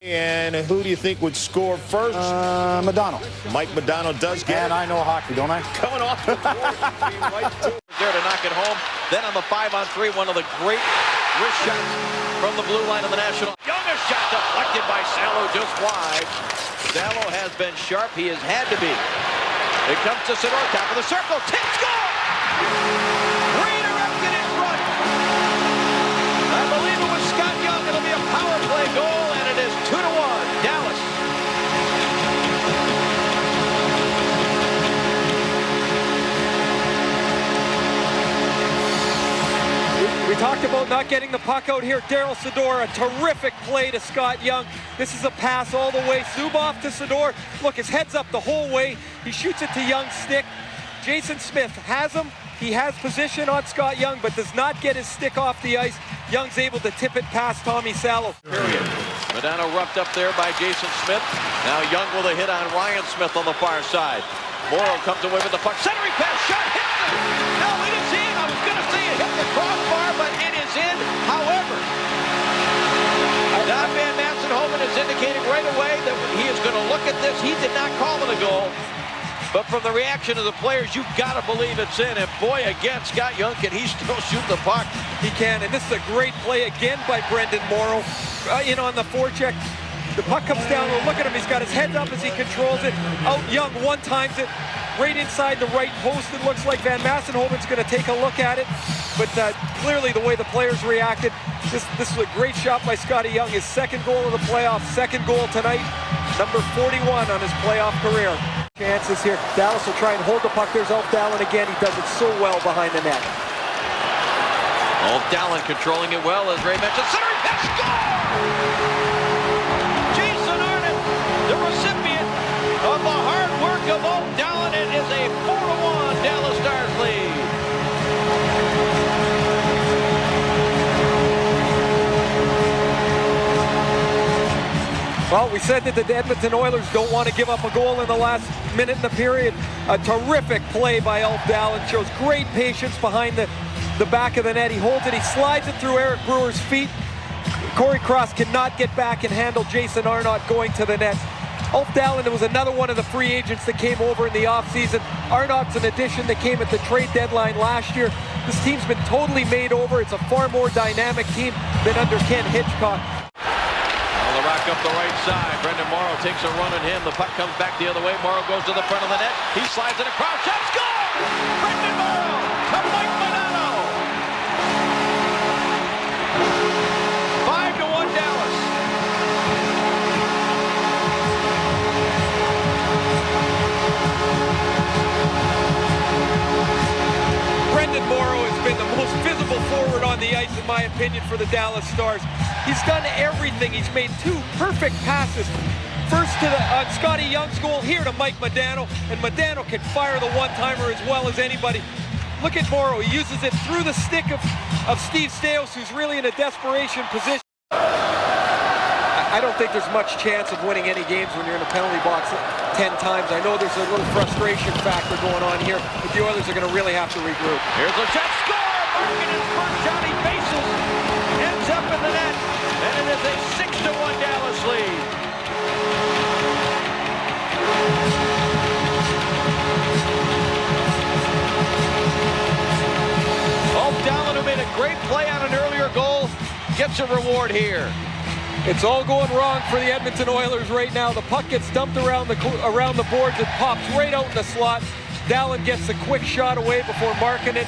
And who do you think would score first? Madonna. Mike Madonna does get And I know hockey, don't I? coming off the right to there to knock it home. Then on the 5-on-3, one of the great wrist shots from the blue line of the National. Youngest shot deflected by Salo just wide. Salo has been sharp. He has had to be. It comes to Sidor, top of the circle. Tip score! Redirected in front. I believe it was Scott Young. It'll be a power play goal, and it is 2-1. Dallas. We talked about not getting the puck out here. Daryl Sidor, a terrific play to Scott Young. This is a pass all the way. Zubov to Sidor. Look, his head's up the whole way. He shoots it to Young's stick. Jason Smith has him. He has position on Scott Young, but does not get his stick off the ice. Young's able to tip it past Tommy Salo. Period. Madonna roughed up there by Jason Smith. Now Young with a hit on Ryan Smith on the far side. Morrow comes away with the puck. Centering pass, shot, hit it! No, it is in. I was going to say it hit the crossbar, but it is in. However, Don Van Massenhoven is indicating right away that he is going to look at this. He did not call it a goal. But from the reaction of the players, you've got to believe it's in. And boy, again, Scott Young, can he still shoot the puck? He can, and this is a great play again by Brendan Morrow. In on the forecheck. The puck comes down. Look at him. He's got his head up as he controls it. Out Young one-times it right inside the right post. It looks like Van Massenhoven's going to take a look at it. But clearly the way the players reacted, this is a great shot by Scotty Young. His second goal of the playoffs, second goal tonight. Number 41 on his playoff career. Chances here. Dallas will try and hold the puck. There's Ulf Dallin again. He does it so well behind the net. Ulf Dallin controlling it well, as Ray mentioned. Centering pass, score! Jason Arnott, the recipient of the hard work of Ulf Dallin. It is a 4-1 Dallas Stars lead. Well, we said that the Edmonton Oilers don't want to give up a goal in the last minute in the period. A terrific play by Ulf Dallin. Shows great patience behind the back of the net. He holds it. He slides it through Eric Brewer's feet. Corey Cross cannot get back and handle Jason Arnott going to the net. Ulf Dallin was another one of the free agents that came over in the offseason. Arnott's an addition that came at the trade deadline last year. This team's been totally made over. It's a far more dynamic team than under Ken Hitchcock. The rock up the right side. Brendan Morrow takes a run at him. The puck comes back the other way. Morrow goes to the front of the net. He slides it across. Shot, score! Brendan Morrow to Mike Madonna. 5-1 Dallas. Brendan Morrow has been the most visible forward on the ice, in my opinion, for the Dallas Stars. He's done everything. He's made two perfect passes. First to Scotty Young's goal, here to Mike Madonna, and Madonna can fire the one-timer as well as anybody. Look at Morrow. He uses it through the stick of Steve Staios, who's really in a desperation position. I don't think there's much chance of winning any games when you're in a penalty box 10 times. I know there's a little frustration factor going on here, but the Oilers are going to really have to regroup. Here's a shot, score! Marking his first shot, he faces, ends up in the net, and it is a 6-1 Dallas lead. Ulf Dallin, who made a great play on an earlier goal, gets a reward here. It's all going wrong for the Edmonton Oilers right now. The puck gets dumped around the boards. It pops right out in the slot. Dallin gets a quick shot away before marking it.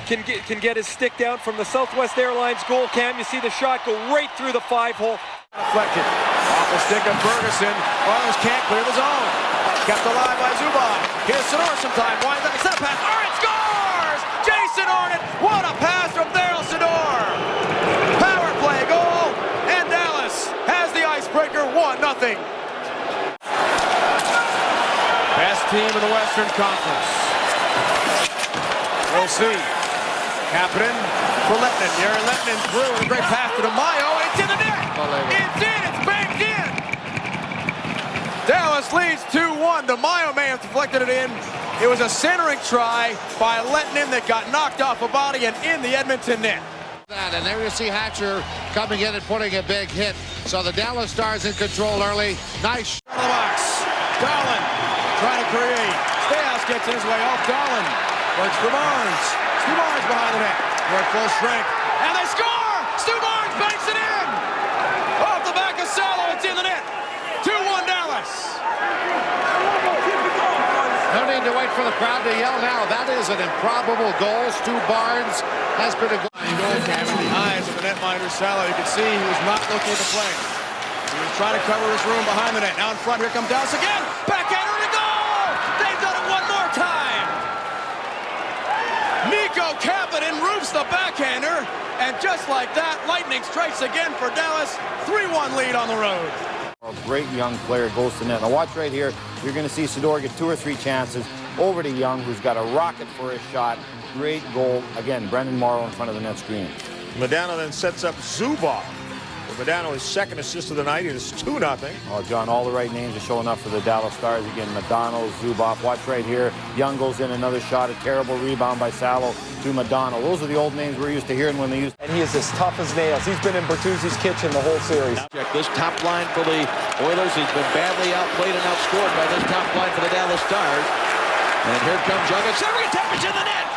Can get his stick down from the Southwest Airlines goal cam. You see the shot go right through the 5-hole. Deflected. Off the stick of Ferguson. Oilers can't clear the zone. Kept alive by Zubov. Here's Sidor sometime. Winds up a set pass. Arnott scores! Jason Arnott! What a pass from Daryl Sidor! Power play goal, and Dallas has the icebreaker 1-0. Best team in the Western Conference. We'll see. Kapanen for Lettinen. Jari Lettinen through with a great pass to DeMaio. It's in the net. It's in. It's banked in. Dallas leads 2-1. DeMaio may have deflected it in. It was a centering try by Lettinen that got knocked off a body and in the Edmonton net. And there you see Hatcher coming in and putting a big hit. So the Dallas Stars in control early. Nice Out of the box. Dahlin trying to create. Stayhouse gets in his way off. Dahlin works for Barnes. Stu Barnes behind the net. Work full strength. And they score! Stu Barnes banks it in! Off the back of Salo, it's in the net. 2-1 Dallas. No need to wait for the crowd to yell now. That is an improbable goal. Stu Barnes has been a goal. Eyes of the netminder Salo. You can see he was not looking at the play. He was trying to cover his room behind the net. Now in front, here comes Dallas again. Backhander and a goal! They've done it one more time. Nico Kapanen roofs the backhander. And just like that, Lightning strikes again for Dallas. 3-1 lead on the road. A great young player goes to net. Now watch right here. You're going to see Sador get 2 or 3 chances over to Young, who's got a rocket for his shot. Great goal. Again, Brendan Morrow in front of the net screen. Modano then sets up Zubov. Modano, his second assist of the night. It is 2-0. Oh, John, all the right names are showing up for the Dallas Stars. Again, Modano, Zubov. Watch right here. Young goes in, another shot. A terrible rebound by Salo to Modano. Those are the old names we're used to hearing when they used. And he is as tough as nails. He's been in Bertuzzi's kitchen the whole series. Check this top line for the Oilers. He's been badly outplayed and outscored by this top line for the Dallas Stars. And here comes Young. And centering attempts in the net.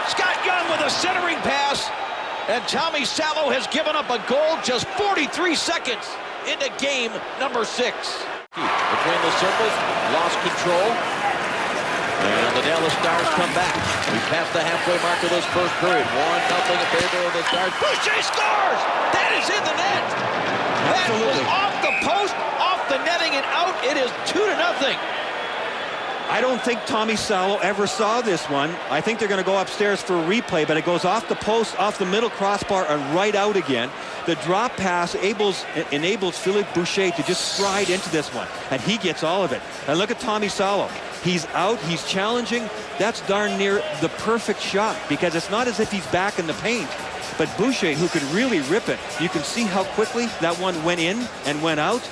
Scott Young with a centering pass. And Tommy Salo has given up a goal just 43 seconds into game number 6. Between the circles, lost control. And the Dallas Stars come back. We passed the halfway mark of this first period. 1-0 in favor of the Stars. Boucher scores! That is in the net! That was off the post, off the netting, and out. It is 2-0. I don't think Tommy Salo ever saw this one. I think they're going to go upstairs for a replay, but it goes off the post, off the middle crossbar, and right out again. The drop pass enables Philippe Boucher to just stride into this one, and he gets all of it. And look at Tommy Salo. He's out, he's challenging. That's darn near the perfect shot, because it's not as if he's back in the paint. But Boucher, who could really rip it, you can see how quickly that one went in and went out.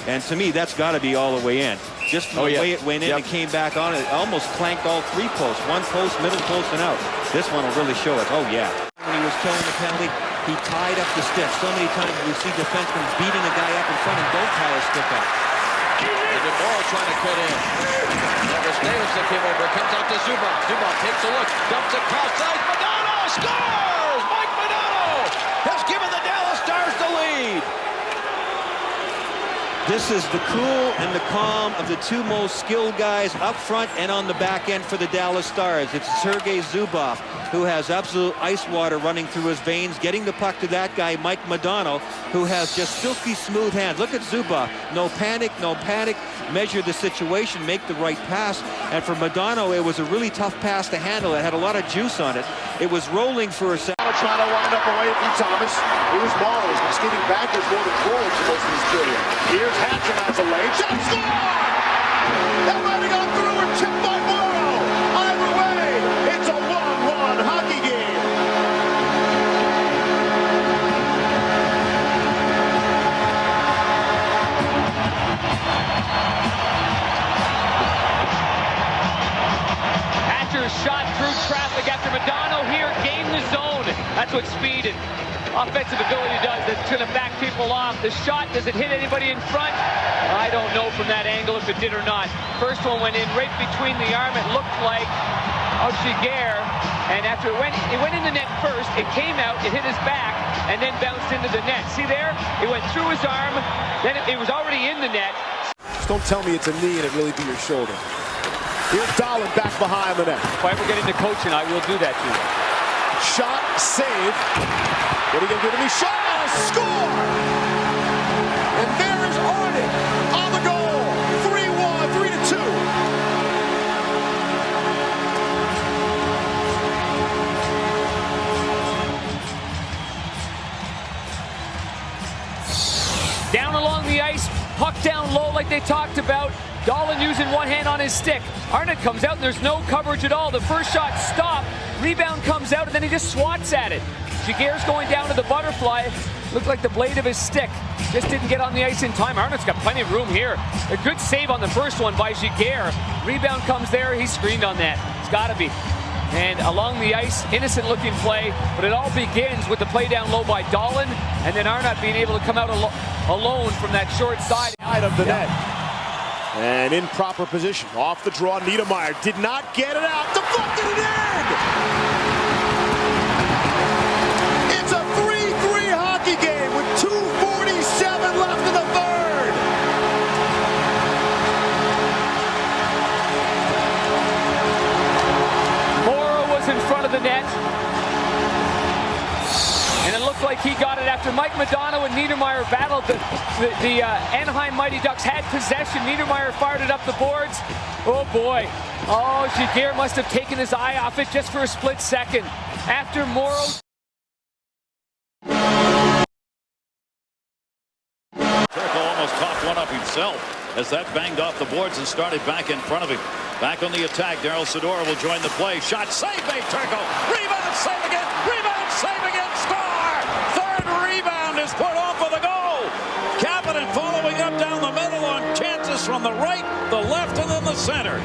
And to me, that's got to be all the way in. Just from the way it went in and came back on, it almost clanked all 3 posts. 1 post, middle post, and out. This one will really show it. Oh, yeah. When he was killing the penalty, he tied up the stick. So many times we see defensemen beating a guy up in front and don't tie his stick up. And DeMora trying to cut in. That was Davis that came over. Comes out to Zubov. Zubov takes a look. Dumps it cross side. Modano scores! Mike Modano has given the Dallas Stars the lead. This is the cool and the calm of the 2 most skilled guys up front and on the back end for the Dallas Stars. It's Sergei Zubov, who has absolute ice water running through his veins, getting the puck to that guy, Mike Modano, who has just silky smooth hands. Look at Zubov. No panic, no panic. Measure the situation, make the right pass. And for Modano, it was a really tough pass to handle. It had a lot of juice on it. It was rolling for a second. Trying to wind up away from Thomas. Here's Morrow. He's skating backwards more than forwards for most of this period. Here's Hatcher on the lane. Shot score! That might have gone through and chipped by Morrow. Either way, it's a 1-1 hockey game. Hatcher's shot through traffic after Modano here gained the zone. That's what speed and offensive ability does. That's going to back people off. The shot, does it hit anybody in front? I don't know from that angle if it did or not. First one went in right between the arm. It looked like Giguère. And after it went in the net first, it came out, it hit his back, and then bounced into the net. See there? It went through his arm, then it was already in the net. Just don't tell me it's a knee and it really be your shoulder. Here's Dahlin back behind the net. If I ever get into coaching, I will do that to you. Shot, save. What are you going to do to me? Shot, score! And there is Arnott on the goal. 3-1, 3-2. Down along the ice, puck down low like they talked about. Dahlin using one hand on his stick. Arnott comes out and there's no coverage at all. The first shot stopped, rebound comes out, and then he just swats at it. Giguère's going down to the butterfly. Looked like the blade of his stick. Just didn't get on the ice in time. Arnott's got plenty of room here. A good save on the first one by Giguère. Rebound comes there, he's screened on that. It's gotta be. And along the ice, innocent-looking play, but it all begins with the play down low by Dolan, and then Arnott being able to come out alone from that short side. Side of the net. And in proper position. Off the draw, Niedermeyer did not get it out. Deflected it in! It's a 3-3 hockey game with 2:47 left in the third. Morrow was in front of the net. And it looked like he got it after Mike Modano and Niedermeyer battled. The Anaheim Mighty Ducks had possession. Niedermeyer fired it up the boards. Oh boy. Oh, Giguère must have taken his eye off it just for a split second. After Morrow. Turco almost coughed one up himself as that banged off the boards and started back in front of him. Back on the attack, Daryl Sador will join the play. Shot, save by Turco. Rebound, save again. Rebound, save again. Score! Third rebound is put off of the goal. Kapanen following up down the middle on chances from the right, the left, and then the center.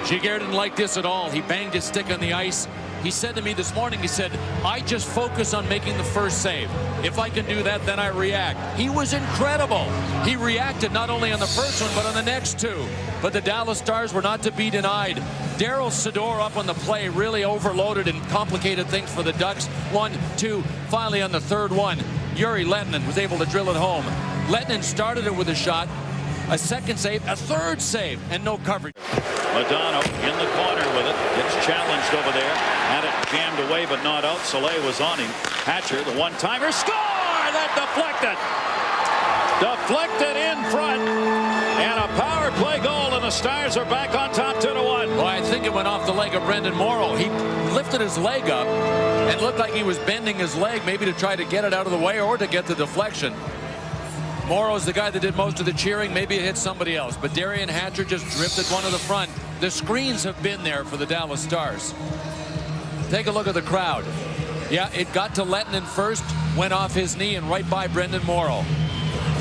Giguère didn't like this at all. He banged his stick on the ice. He said to me this morning, he said, I just focus on making the first save. If I can do that, then I react. He was incredible. He reacted not only on the first one, but on the next two. But the Dallas Stars were not to be denied. Daryl Sador up on the play really overloaded and complicated things for the Ducks. 1, 2, finally on the third one, Yuri Lehtinen was able to drill it home. Lehtinen started it with a shot, a second save, a third save, and no coverage. Modano in the corner with it. Gets challenged over there. Had it jammed away, but not out. Soleil was on him. Hatcher, the one-timer. Score! That deflected. Deflected in front. And a power play goal, and the Stars are back on top 2-1. Well, I think it went off the leg of Brendan Morrow. He lifted his leg up and looked like he was bending his leg, maybe to try to get it out of the way or to get the deflection. Morrow's the guy that did most of the cheering. Maybe it hit somebody else. But Darian Hatcher just drifted one to the front. The screens have been there for the Dallas Stars. Take a look at the crowd. Yeah, it got to Lehtinen first, went off his knee and right by Brendan Morrow.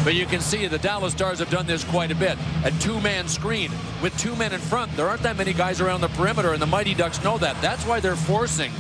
But you can see the Dallas Stars have done this quite a bit. A two-man screen with two men in front. There aren't that many guys around the perimeter, and the Mighty Ducks know that. That's why they're forcing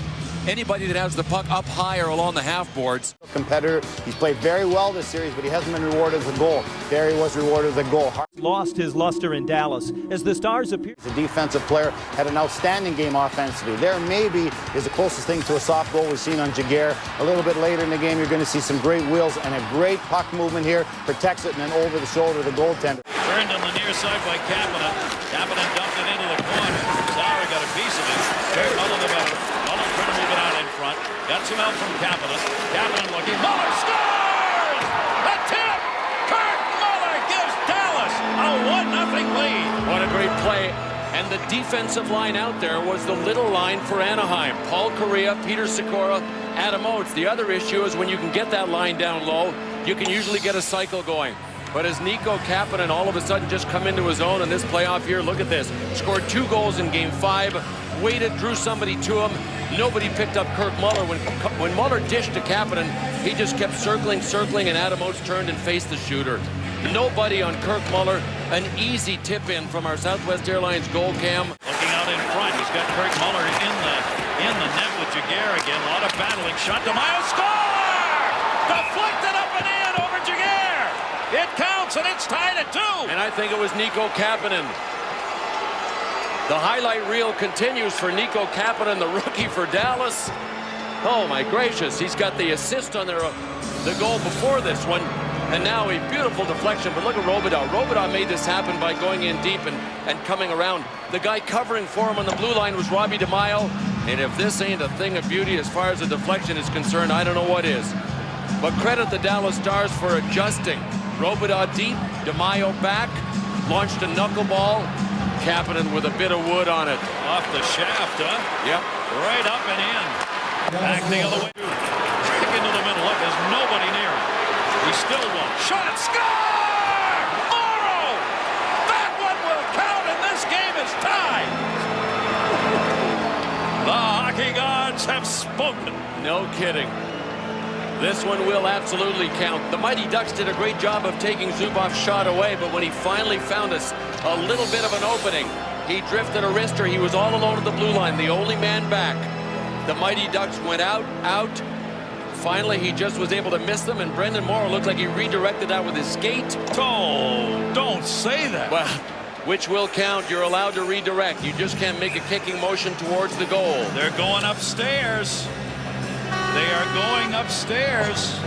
anybody that has the puck up high or along the half boards. Competitor. He's played very well this series, but he hasn't been rewarded with a goal. Barry was rewarded with a goal. Lost his luster in Dallas as the Stars appear. The defensive player had an outstanding game offensively. There maybe is the closest thing to a soft goal we've seen on Giguère. A little bit later in the game, you're going to see some great wheels and a great puck movement here. Protects it and then over the shoulder of the goaltender. Turned on the near side by Kapanen. Kapanen dumped it into the corner. Sauer got a piece of it. Very Muller the better. Muller trying to move it out in front. Got some help from Kapanen. Kapanen looking. Muller scores! A tip! Kurt Muller gives Dallas a 1-0 lead. What a great play. And the defensive line out there was the little line for Anaheim. Paul Correa, Peter Sikora, Adam Oates. The other issue is when you can get that line down low, you can usually get a cycle going. But as Nico Kapanen all of a sudden just come into his own in this playoff here, look at this. Scored 2 goals in Game 5, waited, drew somebody to him. Nobody picked up Kirk Muller. When Muller dished to Kapanen, he just kept circling, and Adam Oates turned and faced the shooter. Nobody on Kirk Muller. An easy tip-in from our Southwest Airlines goal cam. Looking out in front, he's got Kirk Muller in the net with Giguère again. A lot of battling. Shot to Miles. Score! Deflected up and in over Giguère. It counts, and it's tied at 2. And I think it was Nico Kapanen. The highlight reel continues for Nico Kapanen, the rookie for Dallas. Oh, my gracious. He's got the assist on the goal before this one. And now a beautiful deflection. But look at Robidas. Robidas made this happen by going in deep and coming around. The guy covering for him on the blue line was Robbie DeMaio. And if this ain't a thing of beauty as far as the deflection is concerned, I don't know what is. But credit the Dallas Stars for adjusting. Robidas deep, DeMaio back, launched a knuckleball. Kapanen with a bit of wood on it. Off the shaft, huh? Yep. Right up and in. Back the other way. Kick into the middle. Look, there's nobody near him. He still won't. Shot, score! Morrow! That one will count, and this game is tied. The hockey gods have spoken. No kidding. This one will absolutely count. The Mighty Ducks did a great job of taking Zubov's shot away, but when he finally found us a little bit of an opening, he drifted a wrister. He was all alone at the blue line, the only man back. The Mighty Ducks went out. Finally, he just was able to miss them, and Brendan Morrow looked like he redirected that with his skate. Oh, don't say that. Well, which will count. You're allowed to redirect. You just can't make a kicking motion towards the goal. They're going upstairs. They are going upstairs.